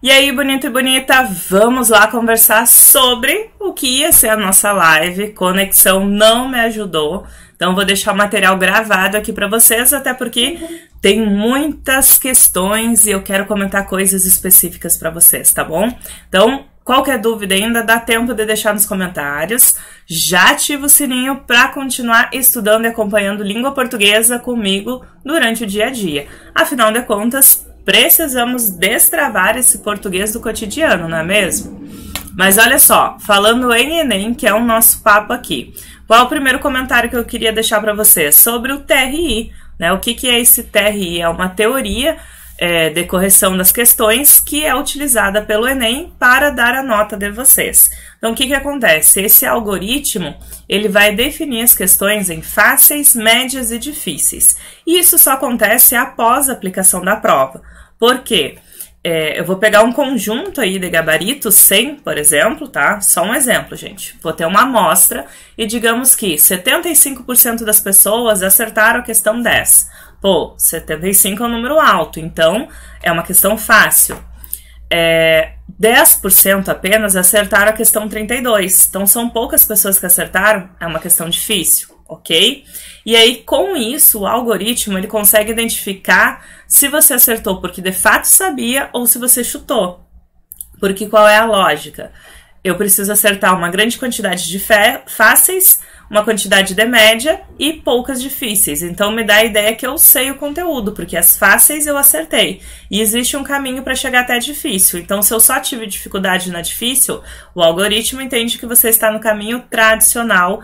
E aí, bonito e bonita, vamos lá conversar sobre o que ia ser a nossa live. Conexão não me ajudou, então vou deixar o material gravado aqui para vocês, até porque tem muitas questões e eu quero comentar coisas específicas para vocês, tá bom? Então, qualquer dúvida ainda dá tempo de deixar nos comentários. Já ativa o sininho para continuar estudando e acompanhando língua portuguesa comigo durante o dia a dia. Afinal de contas, precisamos destravar esse português do cotidiano, não é mesmo? Mas olha só, falando em Enem, que é o nosso papo aqui, qual é o primeiro comentário que eu queria deixar para vocês? Sobre o TRI, né? O que é esse TRI? É uma teoria de correção das questões que é utilizada pelo Enem para dar a nota de vocês. Então, o que acontece? Esse algoritmo, ele vai definir as questões em fáceis, médias e difíceis. E isso só acontece após a aplicação da prova. Por quê? Eu vou pegar um conjunto aí de gabaritos 100, por exemplo, tá? Só um exemplo, gente. Vou ter uma amostra e digamos que 75% das pessoas acertaram a questão 10. Pô, 75 é um número alto, então é uma questão fácil. 10% apenas acertaram a questão 32. Então são poucas pessoas que acertaram, é uma questão difícil, ok? E aí, com isso, o algoritmo ele consegue identificar se você acertou porque de fato sabia ou se você chutou. Porque qual é a lógica? Eu preciso acertar uma grande quantidade de fáceis, uma quantidade de média e poucas difíceis. Então, me dá a ideia que eu sei o conteúdo, porque as fáceis eu acertei. E existe um caminho para chegar até a difícil. Então, se eu só tive dificuldade na difícil, o algoritmo entende que você está no caminho tradicional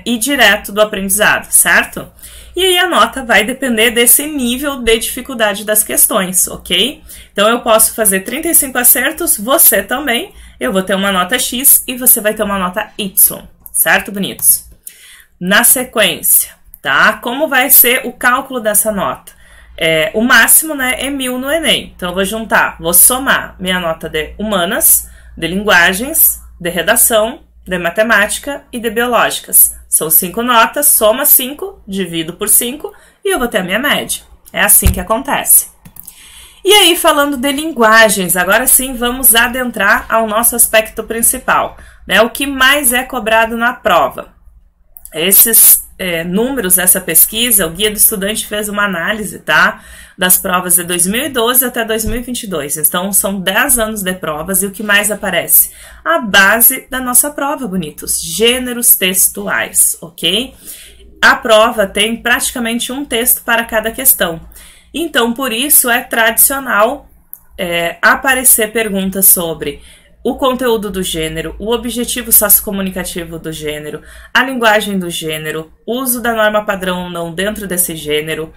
e direto do aprendizado, certo? E aí a nota vai depender desse nível de dificuldade das questões, ok? Então eu posso fazer 35 acertos, você também, eu vou ter uma nota X e você vai ter uma nota Y, certo, bonitos? Na sequência, tá? Como vai ser o cálculo dessa nota? O máximo, né, é 1000 no Enem. Então eu vou juntar, vou somar minha nota de humanas, de linguagens, de redação, de matemática e de biológicas. São 5 notas, soma 5, divido por 5 e eu vou ter a minha média. É assim que acontece. E aí, falando de linguagens, agora sim vamos adentrar ao nosso aspecto principal, né? O que mais é cobrado na prova. Esses números, essa pesquisa, o Guia do Estudante fez uma análise, tá? Das provas de 2012 até 2022. Então, são 10 anos de provas e o que mais aparece? A base da nossa prova, bonitos. Gêneros textuais, ok? A prova tem praticamente um texto para cada questão. Então, por isso, é tradicional aparecer perguntas sobre o conteúdo do gênero, o objetivo sociocomunicativo do gênero, a linguagem do gênero, uso da norma padrão ou não dentro desse gênero,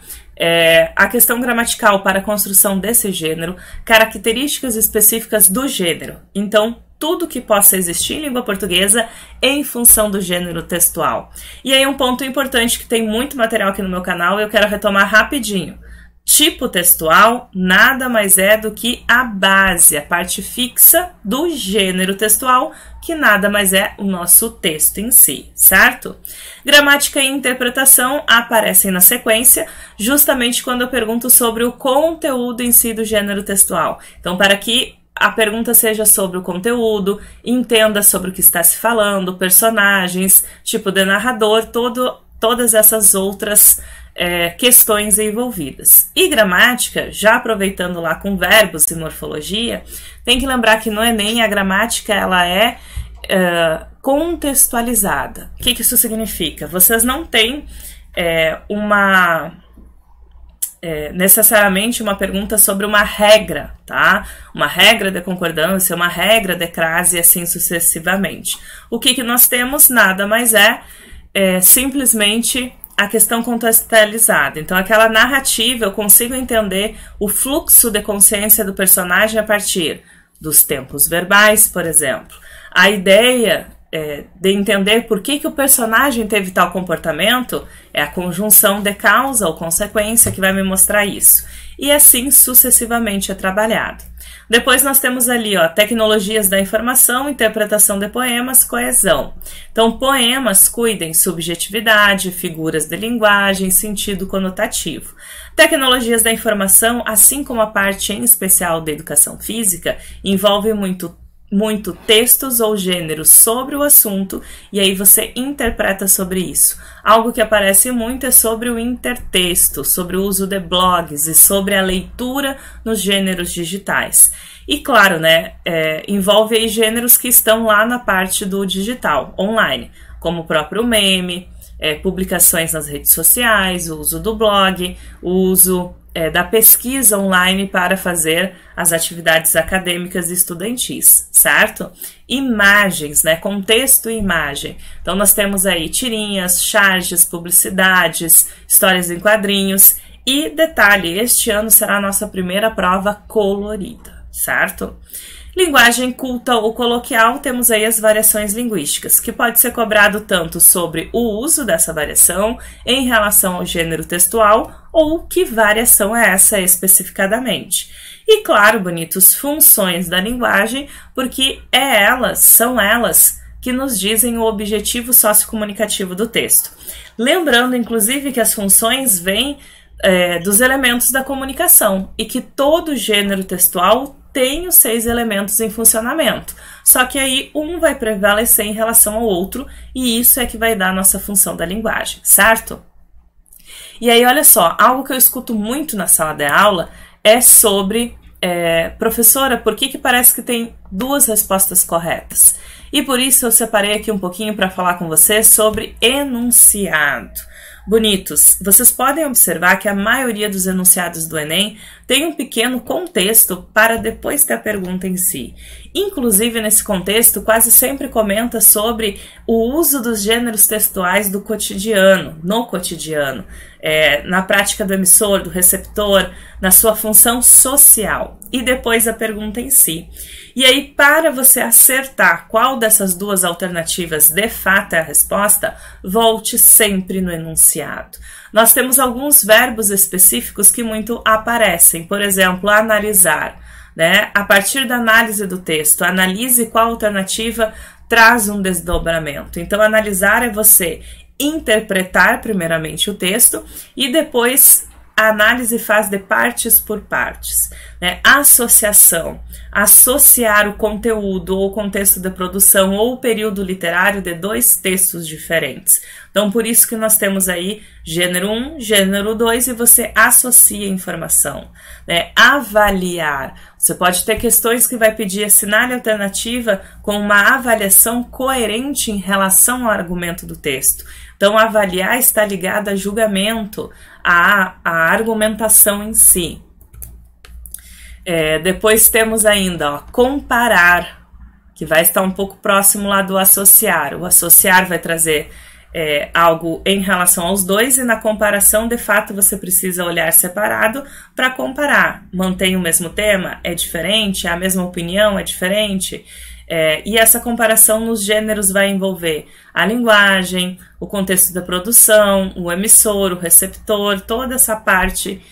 a questão gramatical para a construção desse gênero, características específicas do gênero. Então, tudo que possa existir em língua portuguesa em função do gênero textual. E aí um ponto importante que tem muito material aqui no meu canal e eu quero retomar rapidinho. Tipo textual nada mais é do que a base, a parte fixa do gênero textual, que nada mais é o nosso texto em si, certo? Gramática e interpretação aparecem na sequência, justamente quando eu pergunto sobre o conteúdo em si do gênero textual. Então, para que a pergunta seja sobre o conteúdo, entenda sobre o que está se falando, personagens, tipo de narrador, todas essas outras questões envolvidas. E gramática, já aproveitando lá com verbos e morfologia, tem que lembrar que no Enem a gramática ela é contextualizada. O que isso significa? Vocês não têm necessariamente uma pergunta sobre uma regra, tá? Uma regra de concordância, uma regra de crase e assim sucessivamente. O que nós temos nada mais simplesmente a questão contextualizada. Então, aquela narrativa, eu consigo entender o fluxo de consciência do personagem a partir dos tempos verbais, por exemplo. A ideia de entender por que o personagem teve tal comportamento, é a conjunção de causa ou consequência que vai me mostrar isso. E assim sucessivamente é trabalhado. Depois nós temos ali, ó, tecnologias da informação, interpretação de poemas, coesão. Então, poemas cuidem subjetividade, figuras de linguagem, sentido conotativo. Tecnologias da informação, assim como a parte em especial da educação física, envolve muito textos ou gêneros sobre o assunto e aí você interpreta sobre isso. Algo que aparece muito é sobre o intertexto, sobre o uso de blogs e sobre a leitura nos gêneros digitais. E claro, né, envolve aí gêneros que estão lá na parte do digital, online, como o próprio meme, publicações nas redes sociais, o uso do blog, o uso da pesquisa online para fazer as atividades acadêmicas e estudantis, certo? Imagens, né? Contexto e imagem. Então, nós temos aí tirinhas, charges, publicidades, histórias em quadrinhos e, detalhe, este ano será a nossa primeira prova colorida, certo? Linguagem culta ou coloquial, temos aí as variações linguísticas, que pode ser cobrado tanto sobre o uso dessa variação em relação ao gênero textual ou que variação é essa especificadamente. E claro, bonitos, funções da linguagem, porque são elas que nos dizem o objetivo sociocomunicativo do texto. Lembrando, inclusive, que as funções vêm dos elementos da comunicação e que todo gênero textual tem os 6 elementos em funcionamento, só que aí um vai prevalecer em relação ao outro e isso é que vai dar a nossa função da linguagem, certo? E aí, olha só, algo que eu escuto muito na sala de aula é sobre, professora, por que parece que tem 2 respostas corretas? E por isso eu separei aqui um pouquinho para falar com vocês sobre enunciado. Bonitos, vocês podem observar que a maioria dos enunciados do Enem tem um pequeno contexto para depois ter a pergunta em si. Inclusive, nesse contexto, quase sempre comenta sobre o uso dos gêneros textuais do cotidiano, no cotidiano, na prática do emissor, do receptor, na sua função social. E depois a pergunta em si. E aí, para você acertar qual dessas 2 alternativas de fato é a resposta, volte sempre no enunciado. Nós temos alguns verbos específicos que muito aparecem. Por exemplo, analisar, né? A partir da análise do texto, analise qual alternativa traz um desdobramento. Então, analisar é você interpretar primeiramente o texto e depois a análise faz de partes por partes, né? Associação, associar o conteúdo ou o contexto da produção ou o período literário de 2 textos diferentes. Então, por isso que nós temos aí gênero 1, gênero 2 e você associa a informação, né? Avaliar, você pode ter questões que vai pedir assinale alternativa com uma avaliação coerente em relação ao argumento do texto. Então, avaliar está ligado a julgamento, a argumentação em si. Depois temos ainda, ó, comparar, que vai estar um pouco próximo lá do associar. O associar vai trazer algo em relação aos 2 e na comparação, de fato, você precisa olhar separado para comparar. Mantém o mesmo tema? É diferente? É a mesma opinião? É diferente? E essa comparação nos gêneros vai envolver a linguagem, o contexto da produção, o emissor, o receptor, toda essa parte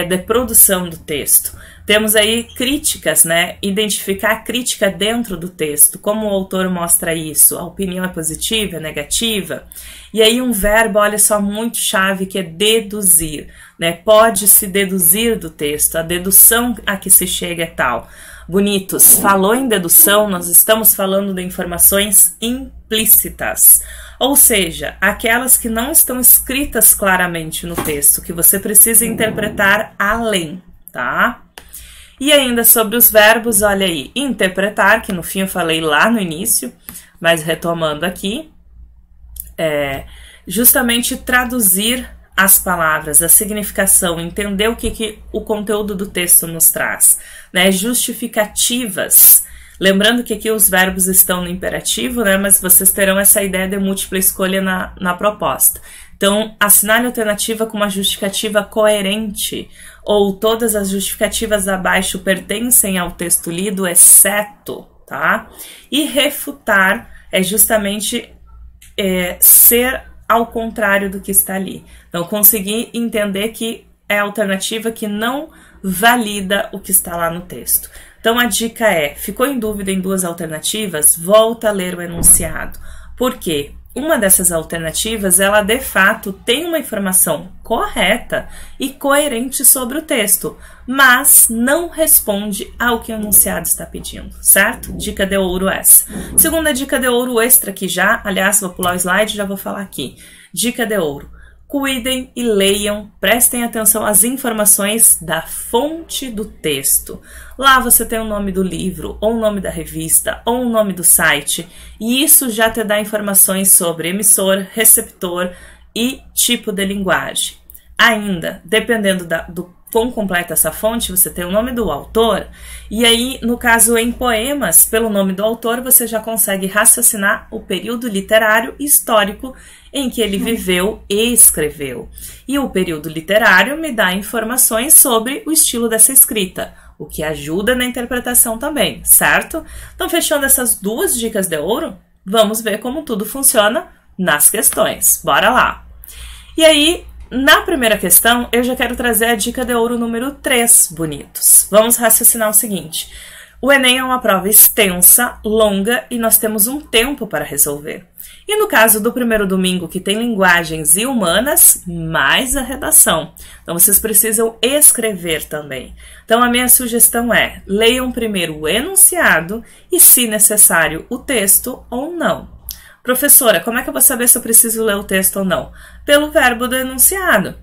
de produção do texto. Temos aí críticas, né? Identificar a crítica dentro do texto, como o autor mostra isso, a opinião é positiva, é negativa. E aí um verbo, olha só, muito chave, que é deduzir, né? Pode-se deduzir do texto, a dedução a que se chega é tal. Bonitos, falou em dedução, nós estamos falando de informações implícitas, ou seja, aquelas que não estão escritas claramente no texto, que você precisa interpretar além, tá? E ainda sobre os verbos, olha aí, interpretar, que no fim eu falei lá no início, mas retomando aqui, justamente traduzir as palavras, a significação, entender o que o conteúdo do texto nos traz, né? Justificativas. Lembrando que aqui os verbos estão no imperativo, né? Mas vocês terão essa ideia de múltipla escolha na proposta. Então, assinale a alternativa com uma justificativa coerente, ou todas as justificativas abaixo pertencem ao texto lido, exceto, tá? E refutar é justamente ser ao contrário do que está ali. Então, conseguir entender que é a alternativa que não valida o que está lá no texto. Então, a dica é, ficou em dúvida em duas alternativas? Volta a ler o enunciado. Por quê? Uma dessas alternativas, ela de fato tem uma informação correta e coerente sobre o texto, mas não responde ao que o enunciado está pedindo, certo? Dica de ouro essa. Segunda dica de ouro extra aqui já, aliás, vou pular o slide, já vou falar aqui. Dica de ouro. Cuidem e leiam, prestem atenção às informações da fonte do texto. Lá você tem o nome do livro, ou o nome da revista, ou o nome do site, e isso já te dá informações sobre emissor, receptor e tipo de linguagem. Ainda, dependendo do quão completa essa fonte, você tem o nome do autor, e aí, no caso em poemas, pelo nome do autor, você já consegue raciocinar o período literário e histórico em que ele viveu e escreveu. E o período literário me dá informações sobre o estilo dessa escrita, o que ajuda na interpretação também, certo? Então, fechando essas duas dicas de ouro, vamos ver como tudo funciona nas questões. Bora lá! E aí, na primeira questão, eu já quero trazer a dica de ouro número 3, bonitos. Vamos raciocinar o seguinte. O Enem é uma prova extensa, longa, e nós temos um tempo para resolver. E no caso do primeiro domingo, que tem linguagens e humanas, mais a redação. Então, vocês precisam escrever também. Então, a minha sugestão é, leiam primeiro o enunciado e, se necessário, o texto ou não. Professora, como é que eu vou saber se eu preciso ler o texto ou não? Pelo verbo do enunciado.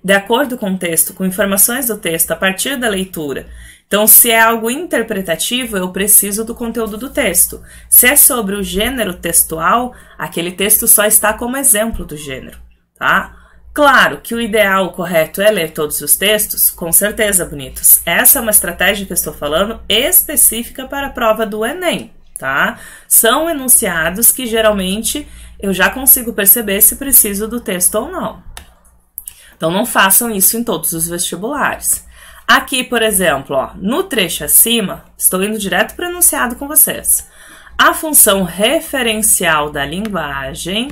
De acordo com o texto, com informações do texto, a partir da leitura. Então, se é algo interpretativo, eu preciso do conteúdo do texto. Se é sobre o gênero textual, aquele texto só está como exemplo do gênero, tá? Claro que o ideal, o correto é ler todos os textos, com certeza, bonitos. Essa é uma estratégia que eu estou falando específica para a prova do Enem, tá? São enunciados que geralmente eu já consigo perceber se preciso do texto ou não. Então, não façam isso em todos os vestibulares. Aqui, por exemplo, ó, no trecho acima, estou indo direto para o enunciado com vocês. A função referencial da linguagem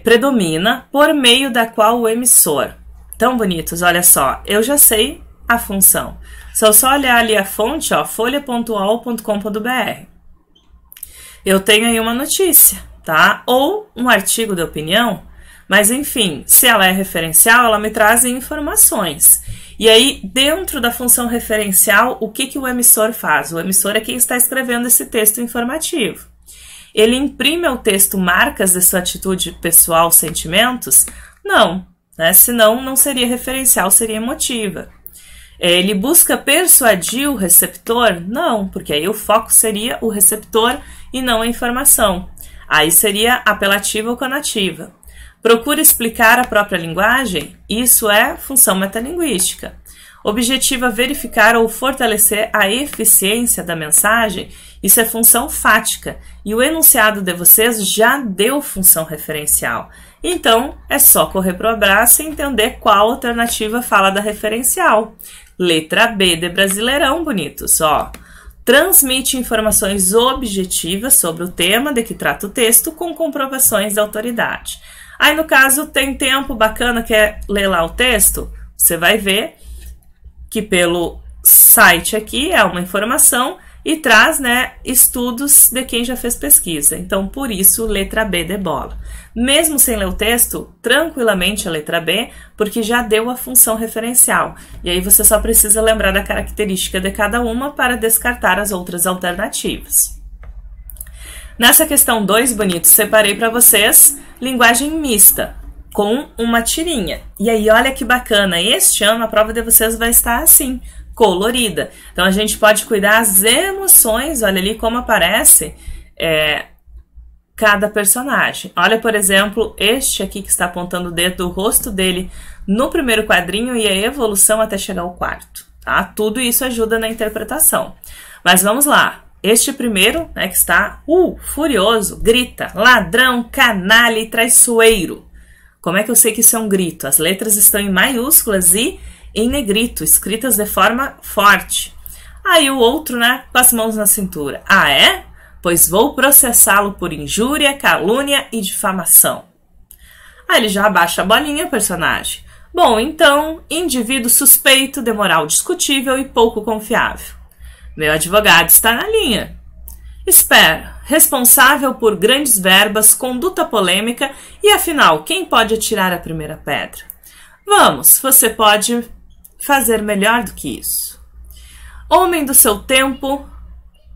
predomina por meio da qual o emissor. Então, bonitos, olha só, eu já sei a função. Se eu só olhar ali a fonte, ó, folha.ol.com.br, eu tenho aí uma notícia, tá? Ou um artigo de opinião, mas enfim, se ela é referencial, ela me traz informações. E aí, dentro da função referencial, o que o emissor faz? O emissor é quem está escrevendo esse texto informativo. Ele imprime ao texto marcas de sua atitude pessoal, sentimentos? Não, né? Senão não seria referencial, seria emotiva. Ele busca persuadir o receptor? Não, porque aí o foco seria o receptor e não a informação. Aí seria apelativa ou conativa. Procura explicar a própria linguagem? Isso é função metalinguística. Objetiva verificar ou fortalecer a eficiência da mensagem? Isso é função fática. E o enunciado de vocês já deu função referencial. Então, é só correr para o abraço e entender qual alternativa fala da referencial. Letra B de Brasileirão, bonitos, ó. Transmite informações objetivas sobre o tema de que trata o texto com comprovações da autoridade. Aí, no caso, tem tempo bacana, quer ler lá o texto? Você vai ver que pelo site aqui é uma informação e traz, né, estudos de quem já fez pesquisa. Então, por isso, letra B de bola. Mesmo sem ler o texto, tranquilamente a letra B, porque já deu a função referencial. E aí você só precisa lembrar da característica de cada uma para descartar as outras alternativas. Nessa questão 2, bonitos, separei para vocês linguagem mista, com uma tirinha. E aí, olha que bacana, este ano a prova de vocês vai estar assim, colorida. Então, a gente pode cuidar das emoções, olha ali como aparece cada personagem. Olha, por exemplo, este aqui que está apontando o dedo, o rosto dele no primeiro quadrinho e a evolução até chegar ao quarto, tá? Tudo isso ajuda na interpretação. Mas vamos lá. Este primeiro, né, que está furioso, grita, ladrão, canalha e traiçoeiro. Como é que eu sei que isso é um grito? As letras estão em maiúsculas e em negrito, escritas de forma forte. Aí o outro, né, com as mãos na cintura. Ah, é? pois vou processá-lo por injúria, calúnia e difamação. Aí ele já abaixa a bolinha, personagem. Bom, então, indivíduo suspeito, de moral discutível e pouco confiável. Meu advogado está na linha. Espera, responsável por grandes verbas, conduta polêmica e, afinal, quem pode atirar a primeira pedra? Vamos, você pode fazer melhor do que isso. Homem do seu tempo,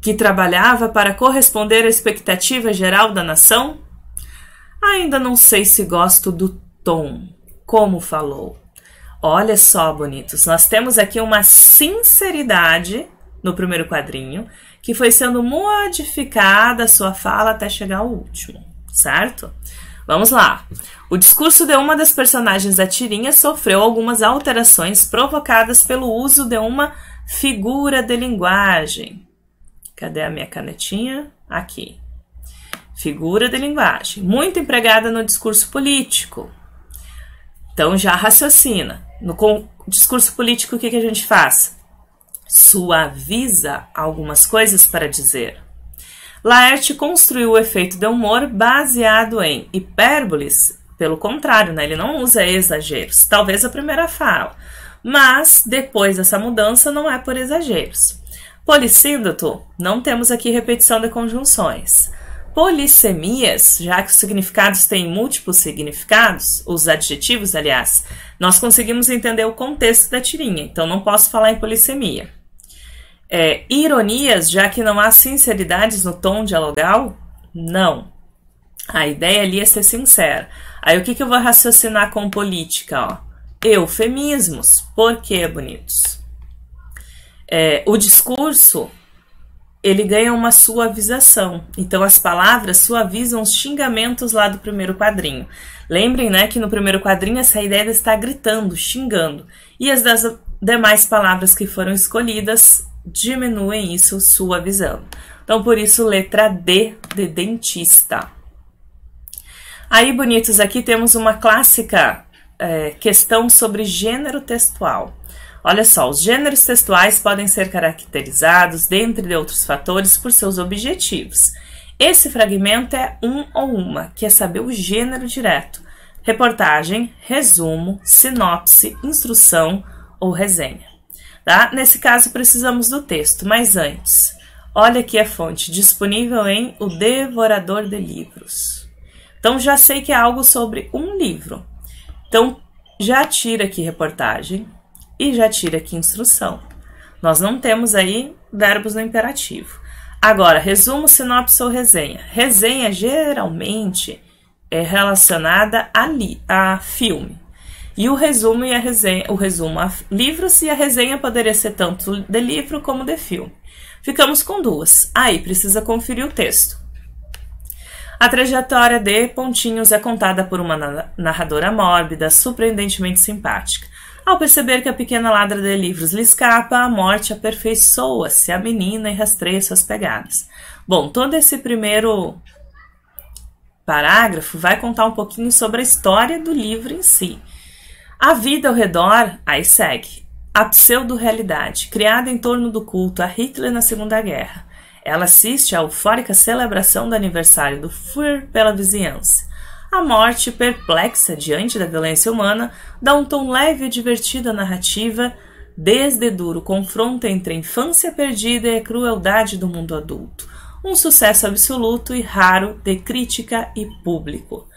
que trabalhava para corresponder à expectativa geral da nação? Ainda não sei se gosto do tom, como falou. Olha só, bonitos, nós temos aqui uma sinceridade no primeiro quadrinho, que foi sendo modificada a sua fala até chegar ao último, certo? Vamos lá. O discurso de uma das personagens da tirinha sofreu algumas alterações provocadas pelo uso de uma figura de linguagem. Cadê a minha canetinha? Aqui. Figura de linguagem, muito empregada no discurso político. Então já raciocina. No discurso político, o que a gente faz? Suaviza algumas coisas para dizer. Laerte construiu o efeito de humor baseado em hipérboles. Pelo contrário, né? Ele não usa exageros. Talvez a primeira fala. Mas depois dessa mudança não é por exageros. Polissíndoto, não temos aqui repetição de conjunções. Polissemias, já que os significados têm múltiplos significados, os adjetivos, aliás, nós conseguimos entender o contexto da tirinha, então não posso falar em polissemia. Ironias, já que não há sinceridades no tom dialogal, não. A ideia ali é ser sincera. Aí o que eu vou raciocinar com política? Ó? Eufemismos. Por quê, bonitos? O discurso, ele ganha uma suavização. Então, as palavras suavizam os xingamentos lá do primeiro quadrinho. Lembrem, né, que no primeiro quadrinho essa ideia está gritando, xingando. E as das demais palavras que foram escolhidas diminuem isso, suavizando. Então, por isso, letra D de dentista. Aí, bonitos, aqui temos uma clássica questão sobre gênero textual. Olha só, os gêneros textuais podem ser caracterizados, dentre outros fatores, por seus objetivos. Esse fragmento é um ou uma, que é saber o gênero direto. Reportagem, resumo, sinopse, instrução ou resenha. Tá? Nesse caso, precisamos do texto, mas antes, olha aqui a fonte, disponível em O Devorador de Livros. Então, já sei que é algo sobre um livro. Então, já tira aqui reportagem e já tira aqui instrução. Nós não temos aí verbos no imperativo. Agora, resumo, sinopse ou resenha. Resenha, geralmente, é relacionada a filme. E o resumo e a resenha, o resumo a livros e a resenha poderia ser tanto de livro como de filme. Ficamos com duas. Aí, precisa conferir o texto. A trajetória de Pontinhos é contada por uma narradora mórbida, surpreendentemente simpática. Ao perceber que a pequena ladra de livros lhe escapa, a morte aperfeiçoa-se a menina e rastreia suas pegadas. Bom, todo esse primeiro parágrafo vai contar um pouquinho sobre a história do livro em si. A vida ao redor, aí segue. A pseudo-realidade, criada em torno do culto a Hitler na Segunda Guerra. Ela assiste à eufórica celebração do aniversário do Führer pela vizinhança. A morte, perplexa diante da violência humana, dá um tom leve e divertido à narrativa, desde duro confronto entre a infância perdida e a crueldade do mundo adulto. Um sucesso absoluto e raro de crítica e público.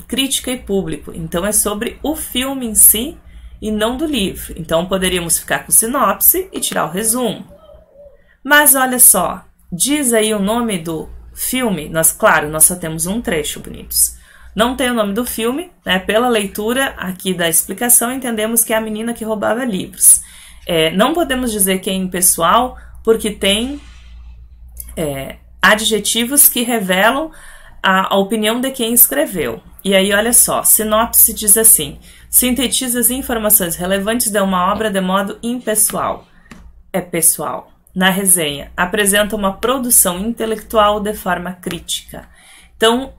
Crítica e público. Então é sobre o filme em si e não do livro. Então poderíamos ficar com sinopse e tirar o resumo. Mas olha só, diz aí o nome do filme. Nós só temos um trecho, bonitos. Não tem o nome do filme, né? Pela leitura aqui da explicação, entendemos que é a menina que roubava livros. Não podemos dizer que é impessoal, porque tem adjetivos que revelam a opinião de quem escreveu. E aí, olha só, sinopse diz assim: sintetiza as informações relevantes de uma obra de modo impessoal. É pessoal. Na resenha, apresenta uma produção intelectual de forma crítica. Então,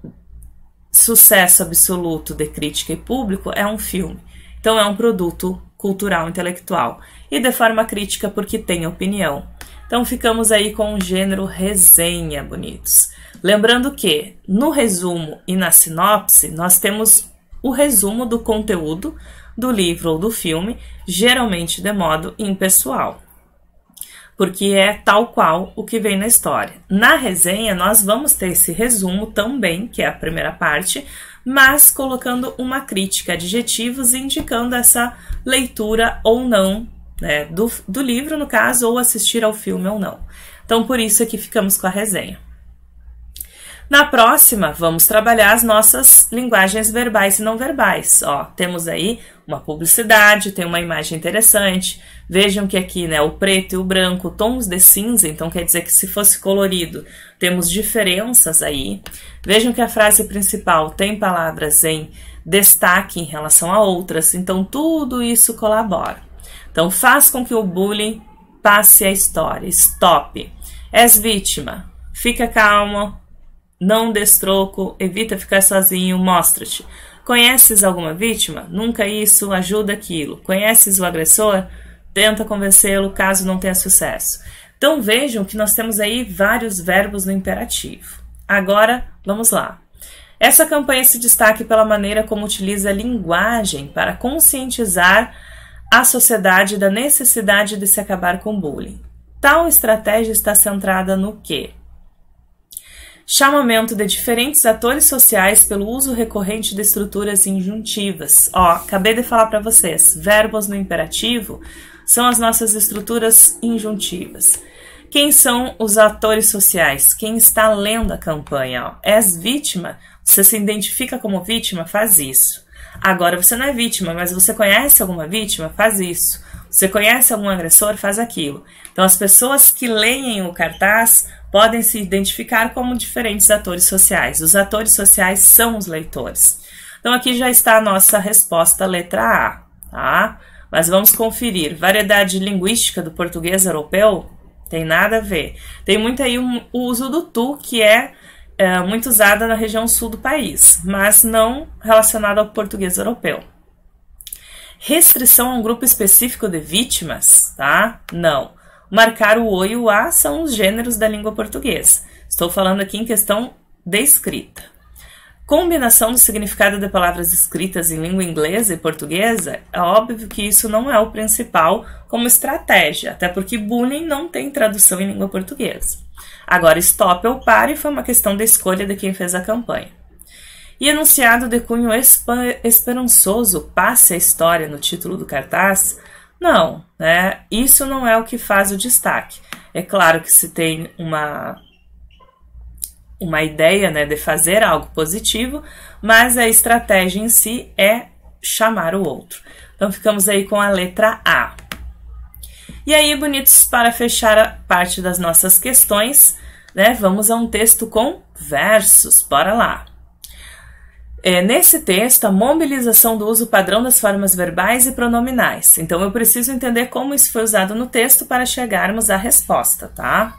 sucesso absoluto de crítica e público é um filme. Então, é um produto cultural intelectual. E de forma crítica porque tem opinião. Então ficamos aí com o gênero resenha, bonitos. Lembrando que no resumo e na sinopse nós temos o resumo do conteúdo do livro ou do filme, geralmente de modo impessoal, porque é tal qual o que vem na história. Na resenha nós vamos ter esse resumo também, que é a primeira parte, mas colocando uma crítica, adjetivos, indicando essa leitura ou não, né, do livro, no caso, ou assistir ao filme ou não. Então, por isso aqui ficamos com a resenha. Na próxima, vamos trabalhar as nossas linguagens verbais e não verbais. Ó, temos aí uma publicidade, tem uma imagem interessante. Vejam que aqui, né, o preto e o branco, tons de cinza, então quer dizer que se fosse colorido, temos diferenças aí. Vejam que a frase principal tem palavras em destaque em relação a outras, então tudo isso colabora. Então, faz com que o bullying passe a história. Stop. És vítima. Fica calmo. Não des troco. Evita ficar sozinho. Mostra-te. Conheces alguma vítima? Nunca isso, ajuda aquilo. Conheces o agressor? Tenta convencê-lo caso não tenha sucesso. Então, vejam que nós temos aí vários verbos no imperativo. Agora, vamos lá. Essa campanha se destaca pela maneira como utiliza a linguagem para conscientizar a sociedade da necessidade de se acabar com o bullying. Tal estratégia está centrada no quê? Chamamento de diferentes atores sociais pelo uso recorrente de estruturas injuntivas. Ó, acabei de falar para vocês, verbos no imperativo são as nossas estruturas injuntivas. Quem são os atores sociais? Quem está lendo a campanha? Ó, és vítima? Você se identifica como vítima? Faz isso. Agora, você não é vítima, mas você conhece alguma vítima? Faz isso. Você conhece algum agressor? Faz aquilo. Então, as pessoas que leem o cartaz podem se identificar como diferentes atores sociais. Os atores sociais são os leitores. Então, aqui já está a nossa resposta, letra A, tá? Mas vamos conferir. Variedade linguística do português europeu? Tem nada a ver. Tem muito aí o uso do tu, que é muito usada na região sul do país, mas não relacionada ao português europeu. Restrição a um grupo específico de vítimas, tá? Não. Marcar o O e o A são os gêneros da língua portuguesa. Estou falando aqui em questão de escrita. Combinação do significado de palavras escritas em língua inglesa e portuguesa, é óbvio que isso não é o principal como estratégia, até porque bullying não tem tradução em língua portuguesa. Agora, stop ou pare foi uma questão da escolha de quem fez a campanha. E enunciado de cunho esperançoso, passe a história no título do cartaz? Não, né? Isso não é o que faz o destaque. É claro que se tem uma ideia, né, de fazer algo positivo, mas a estratégia em si é chamar o outro. Então, ficamos aí com a letra A. E aí, bonitos, para fechar a parte das nossas questões, né, vamos a um texto com versos. Bora lá. Nesse texto, a mobilização do uso padrão das formas verbais e pronominais. Então, eu preciso entender como isso foi usado no texto para chegarmos à resposta, tá?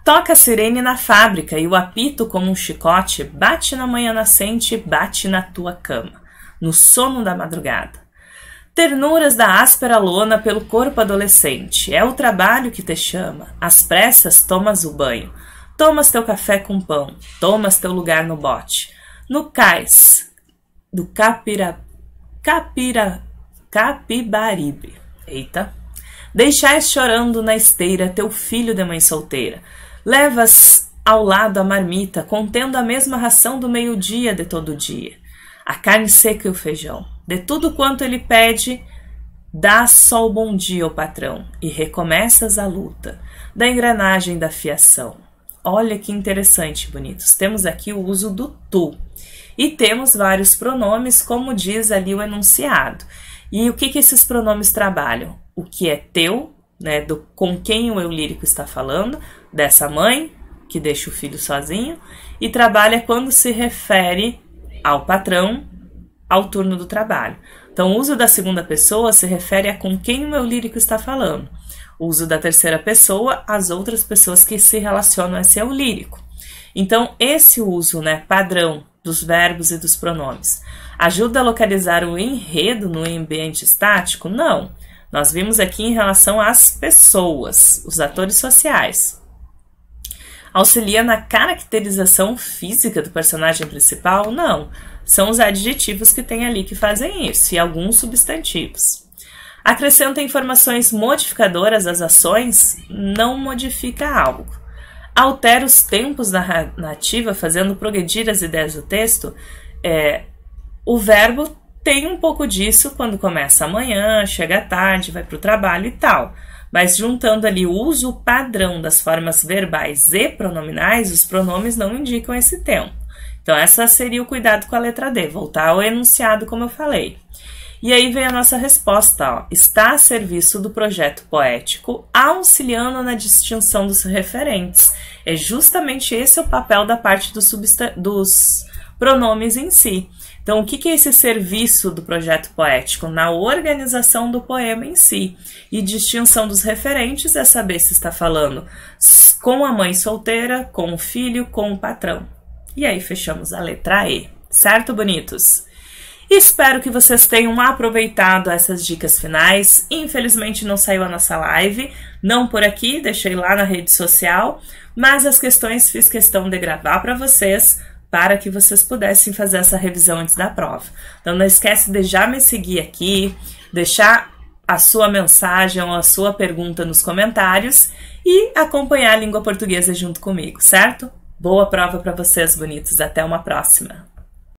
Toca a sirene na fábrica e o apito como um chicote bate na manhã nascente, bate na tua cama, no sono da madrugada. Ternuras da áspera lona pelo corpo adolescente, é o trabalho que te chama, às pressas tomas o banho, tomas teu café com pão, tomas teu lugar no bote, no cais do Capibaribe. Eita! Deixais chorando na esteira teu filho de mãe solteira, levas ao lado a marmita, contendo a mesma ração do meio-dia de todo dia, a carne seca e o feijão. De tudo quanto ele pede, dá só o bom dia ao patrão e recomeças a luta da engrenagem da fiação. Olha que interessante, bonitos. Temos aqui o uso do tu e temos vários pronomes, como diz ali o enunciado. E o que esses pronomes trabalham? O que é teu, né, com quem o eu lírico está falando, dessa mãe que deixa o filho sozinho, e trabalha quando se refere ao patrão, ao turno do trabalho. Então, o uso da segunda pessoa se refere a com quem o eu lírico está falando. O uso da terceira pessoa, às outras pessoas que se relacionam a esse eu lírico. Então, esse uso, né, padrão dos verbos e dos pronomes ajuda a localizar o enredo no ambiente estático? Não. Nós vimos aqui em relação às pessoas, os atores sociais. Auxilia na caracterização física do personagem principal? Não. São os adjetivos que tem ali que fazem isso, e alguns substantivos. Acrescenta informações modificadoras às ações? Não modifica algo. Altera os tempos da narrativa, fazendo progredir as ideias do texto? O verbo tem um pouco disso quando começa amanhã, chega à tarde, vai para o trabalho e tal. Mas juntando ali o uso padrão das formas verbais e pronominais, os pronomes não indicam esse tempo. Então, essa seria o cuidado com a letra D, voltar ao enunciado, como eu falei. E aí vem a nossa resposta, ó. Está a serviço do projeto poético, auxiliando na distinção dos referentes. É justamente esse o papel da parte dos pronomes em si. Então, o que é esse serviço do projeto poético? Na organização do poema em si. E distinção dos referentes é saber se está falando com a mãe solteira, com o filho, com o patrão. E aí fechamos a letra E. Certo, bonitos? Espero que vocês tenham aproveitado essas dicas finais. Infelizmente não saiu a nossa live, não por aqui, deixei lá na rede social, mas as questões fiz questão de gravar para vocês, para que vocês pudessem fazer essa revisão antes da prova. Então não esquece de já me seguir aqui, deixar a sua mensagem ou a sua pergunta nos comentários e acompanhar a língua portuguesa junto comigo, certo? Boa prova para vocês, bonitos. Até uma próxima!